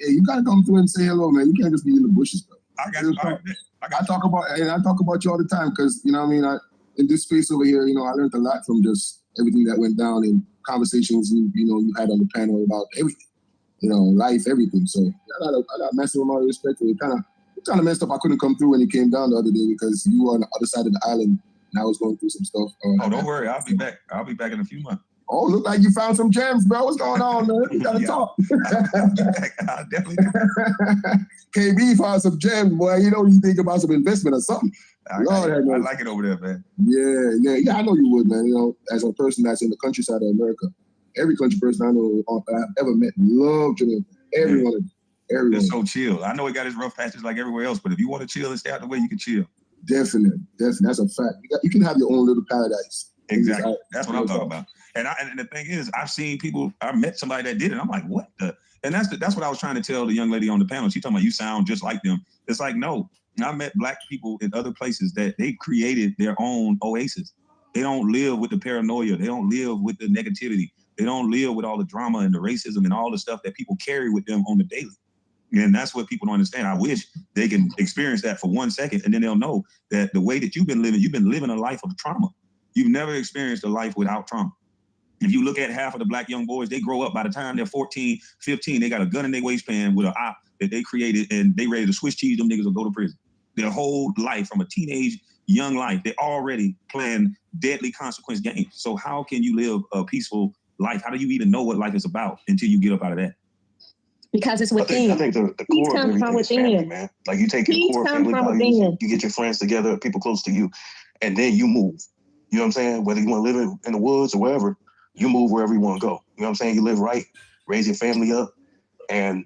Yeah, you gotta come through and say hello, man. You can't just be in the bushes, bro. I got you. I talk about you all the time because you know what I mean. In this space over here, you know, I learned a lot from just everything that went down in conversations you had on the panel about everything, you know, life, everything. So I got massive amount of respect for you. It kind of messed up. I couldn't come through when you came down the other day because you were on the other side of the island and I was going through some stuff. Don't worry, I'll be back. I'll be back in a few months. Oh, look like you found some gems, bro. What's going on, man? We gotta talk. I'll definitely do. KB found some gems, boy. You know, you think about some investment or something. I like it over there, man. Yeah. I know you would, man. You know, as a person that's in the countryside of America, every country person I know I've ever met love Jamaica. Everyone of them. Everyone. It's so chill. I know it got its rough patches like everywhere else, but if you want to chill and stay out the way, you can chill. Definitely. That's a fact. You can have your own little paradise. Exactly. That's what I'm talking about. And the thing is, I met somebody that did it. I'm like, what the? And that's what I was trying to tell the young lady on the panel. She talking about you sound just like them. It's like, no, I met Black people in other places that they created their own oasis. They don't live with the paranoia. They don't live with the negativity. They don't live with all the drama and the racism and all the stuff that people carry with them on the daily. And that's what people don't understand. I wish they can experience that for 1 second and then they'll know that the way that you've been living a life of trauma. You've never experienced a life without trauma. If you look at half of the Black young boys, they grow up, by the time they're 14, 15, they got a gun in their waistband with an op that they created and they ready to Swiss cheese them niggas or go to prison. Their whole life from a teenage, young life, they're already playing deadly consequence games. So how can you live a peaceful life? How do you even know what life is about until you get up out of that? Because it's within. I think the core of everything is family, man. Like you take your core family values, you get your friends together, people close to you, and then you move. You know what I'm saying? Whether you want to live in the woods or wherever, you move wherever you want to go. You know what I'm saying? You live right, raise your family up. And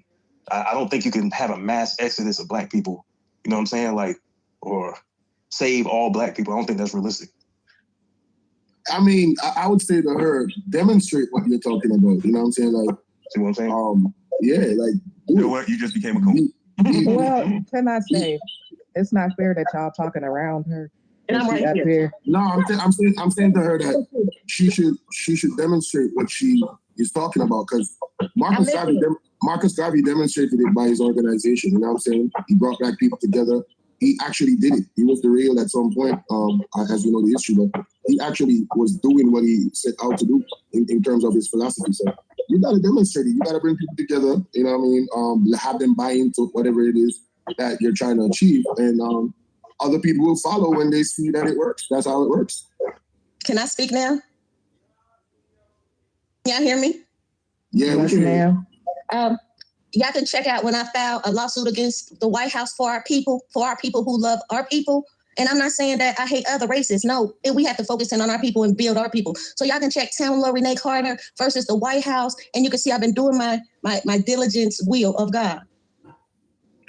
I don't think you can have a mass exodus of Black people, you know what I'm saying? Like, or save all Black people. I don't think that's realistic. I mean, I would say to her, demonstrate what you're talking about. You know what I'm saying? Like, see what I'm saying? Yeah, like, you know what? You just became a coon. Well, can I say, it's not fair that y'all talking around her. And I'm right here. No, I'm saying to her that she should demonstrate what she is talking about, because Marcus Garvey demonstrated it by his organization. You know what I'm saying? He brought Black people together. He actually did it. He was derailed at some point, as we know the history, but he actually was doing what he set out to do in terms of his philosophy. So you got to demonstrate it. You got to bring people together. You know what I mean? Have them buy into whatever it is that you're trying to achieve, and other people will follow when they see that it works. That's how it works. Can I speak now? Y'all hear me? Yeah, we can hear you. Y'all can check out when I filed a lawsuit against the White House for our people who love our people. And I'm not saying that I hate other races. No, we have to focus in on our people and build our people. So y'all can check Tamla Renee Carter versus the White House, and you can see I've been doing my diligence will of God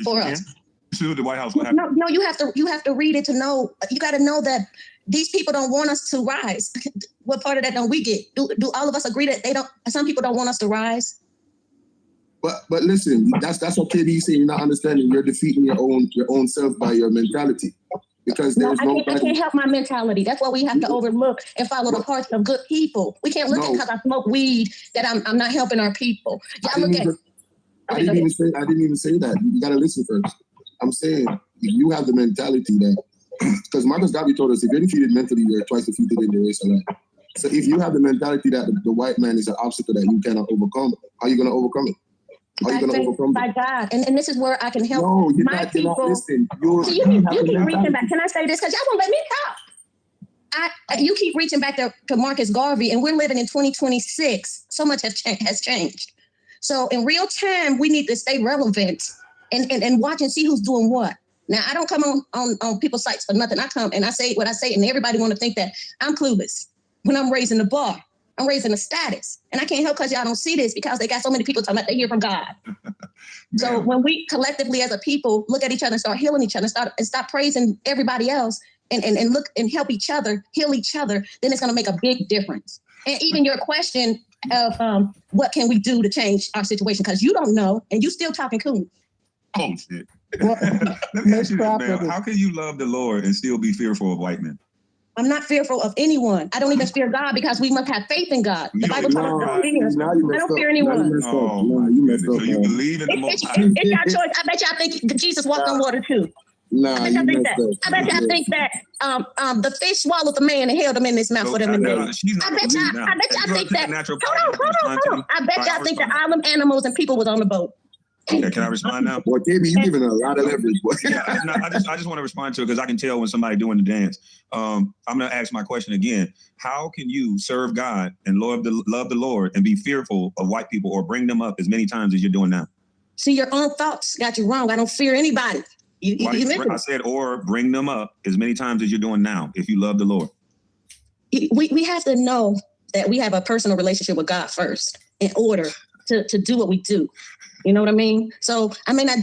for us. Sue the White House. No, you have to read it to know. You got to know that these people don't want us to rise. What part of that don't we get? Do all of us agree that they don't? Some people don't want us to rise. But listen, that's what KD saying. You're not understanding. You're defeating your own self by your mentality, because there's I can't help my mentality. That's why we have to overlook and follow the hearts of good people. We can't look at because I smoke weed that I'm not helping our people. I didn't even say that. You got to listen first. I'm saying if you have the mentality that, because Marcus Garvey told us, if you're defeated mentally, you're twice defeated in the race of life. So if you have the mentality that the white man is an obstacle that you cannot overcome, how are you going to overcome it? By God. And this is where I can help my people. You're not listening. You keep reaching back. Can I say this? Because y'all won't let me talk. You keep reaching back to Marcus Garvey, and we're living in 2026. So much has changed. So in real time, we need to stay relevant and watch and see who's doing what. Now, I don't come on people's sites for nothing. I come and I say what I say, and everybody want to think that I'm clueless when I'm raising the bar. I'm raising a status. And I can't help because y'all don't see this, because they got so many people talking about they hear from God. So when we collectively as a people look at each other and start healing each other and stop praising everybody else and look and help each other, heal each other, then it's going to make a big difference. And even your question of what can we do to change our situation, because you don't know and you still talking coon. Oh, shit. Let me ask you this, man. How can you love the Lord and still be fearful of white men? I'm not fearful of anyone. I don't even fear God because we must have faith in God. The Bible tells us don't fear. I don't fear anyone. You messed up. So you believe in the Most High. It's your choice. I bet y'all think Jesus walked on water too. Nah, I bet y'all think that the fish swallowed the man and held him in his mouth for them to live. I bet y'all think that. Hold on. I bet y'all think that all them animals and people was on the boat. Okay, can I respond now? Boy, KB, you giving a lot of leverage, boy. Yeah, I just want to respond to it because I can tell when somebody doing the dance. I'm going to ask my question again. How can you serve God and love the Lord and be fearful of white people or bring them up as many times as you're doing now? See, your own thoughts got you wrong. I don't fear anybody. I said, or bring them up as many times as you're doing now if you love the Lord. We have to know that we have a personal relationship with God first in order to do what we do. You know what I mean? So I may not,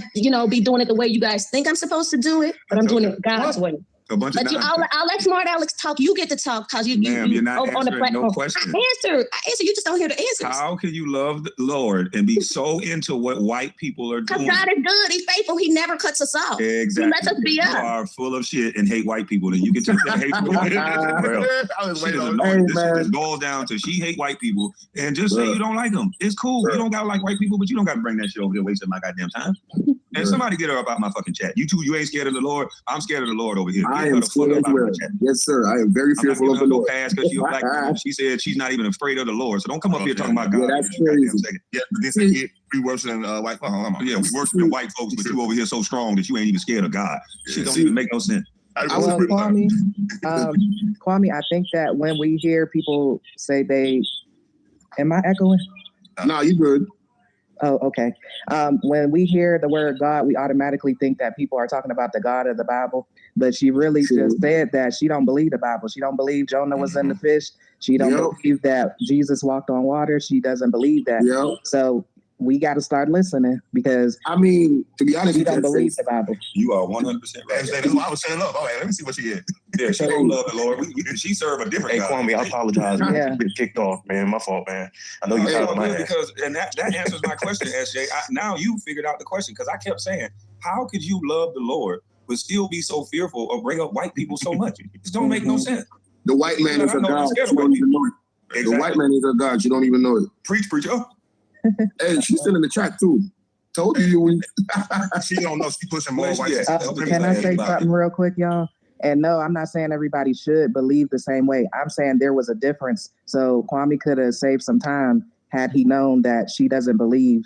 be doing it the way you guys think I'm supposed to do it, but I'm doing it God's way. A bunch of I'll let Smart Alex talk. You get to talk because you're not on the platform. No question. I answer. You just don't hear the answers. How can you love the Lord and be so into what white people are doing? Because God is good. He's faithful. He never cuts us off. Exactly. He lets us be us. You are full of shit and hate white people. And you can take that hate this goes down to she hate white people and just say you don't like them. It's cool. You don't gotta like white people, but you don't gotta bring that shit over there wasting my goddamn time. And somebody get her up out my fucking chat. You two, you ain't scared of the Lord. I'm scared of the Lord over here. I am scared as well. Yes, sir. I am very fearful of the Lord. Because she's a black woman. She said she's not even afraid of the Lord. So don't come up here talking about God. Yeah, that's crazy. Yeah, this is we worshiping white folks. Yeah, we worshiping white folks, but you over here so strong that you ain't even scared of God. Shit don't even make no sense. Kwame, I think that when we hear people say am I echoing? No, you good. Oh, okay. When we hear the word God, we automatically think that people are talking about the God of the Bible. But she really just said that she don't believe the Bible. She don't believe Jonah was in the fish. She don't believe that Jesus walked on water. She doesn't believe that. So we got to start listening because to be honest, we don't believe the Bible. You are 100% right. That's why I was saying, look, let me see what she is. Yeah, she don't love the Lord. She serve a different God. Kwame, I apologize. Man. Get kicked off, man. My fault, man. I know you're out my ass. And that answers my question, SJ. Now you figured out the question because I kept saying, how could you love the Lord but still be so fearful or bring up white people so much? It just don't make no sense. The white man is a God. You don't even know it. Exactly. The white man is a God. You don't even know it. Preach, preacher. Hey, she's still in the chat too. Told you. She don't know. She pushing more white. Can I say something real quick, y'all? And no, I'm not saying everybody should believe the same way. I'm saying there was a difference. So Kwame could have saved some time had he known that she doesn't believe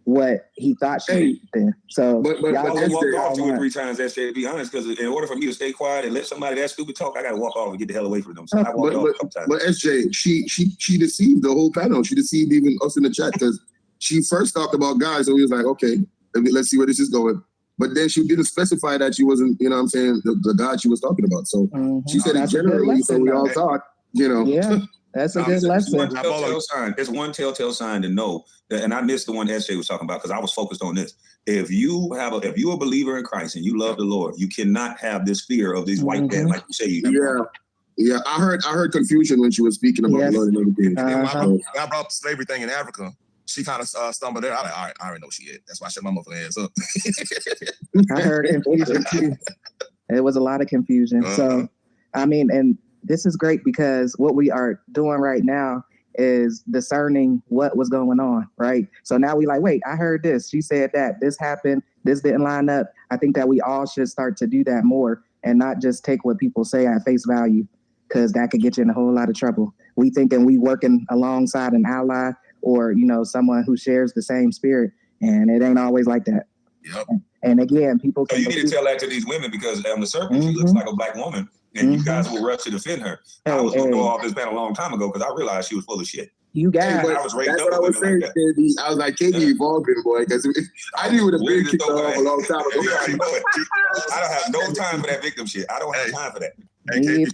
what he thought she did. So but I walk off 2 or 3 times, SJ, to be honest, because in order for me to stay quiet and let somebody that stupid talk, I got to walk off and get the hell away from them. So I walked off a couple times. But SJ, she deceived the whole panel. She deceived even us in the chat because she first talked about guys and we was like, okay, let's see where this is going. But then she didn't specify that she wasn't, you know what I'm saying, the God she was talking about. So she said it generally, so we all thought, Yeah, that's a good lesson. It's one telltale sign to know that, and I missed the one SJ was talking about because I was focused on this. If you're a believer in Christ and you love the Lord, you cannot have this fear of these white men like you say you do. Yeah. I heard confusion when she was speaking about the Lord and everything. When I brought up the slavery thing in Africa, she kind of stumbled there. I like, all right, I already know she is. That's why I shut my motherfucking ass up. I heard confusion too. It was a lot of confusion. So, and this is great because what we are doing right now is discerning what was going on, right? So now we like, wait, I heard this. She said that. This happened. This didn't line up. I think that we all should start to do that more and not just take what people say at face value because that could get you in a whole lot of trouble. We thinking we working alongside an ally or, someone who shares the same spirit, and it ain't always like that. Yep. And again, people can... So you need to tell that to these women because on the surface, she looks like a black woman. And you guys will rush to defend her. I was going to go off this panel a long time ago because I realized she was full of shit. You guys. I was raised that's up what I was saying, like KD. I was like, KD evolving, boy, because I knew it would have been kicked off a long time ago. I don't have no time for that victim shit. I don't have time for that. Hey, KD,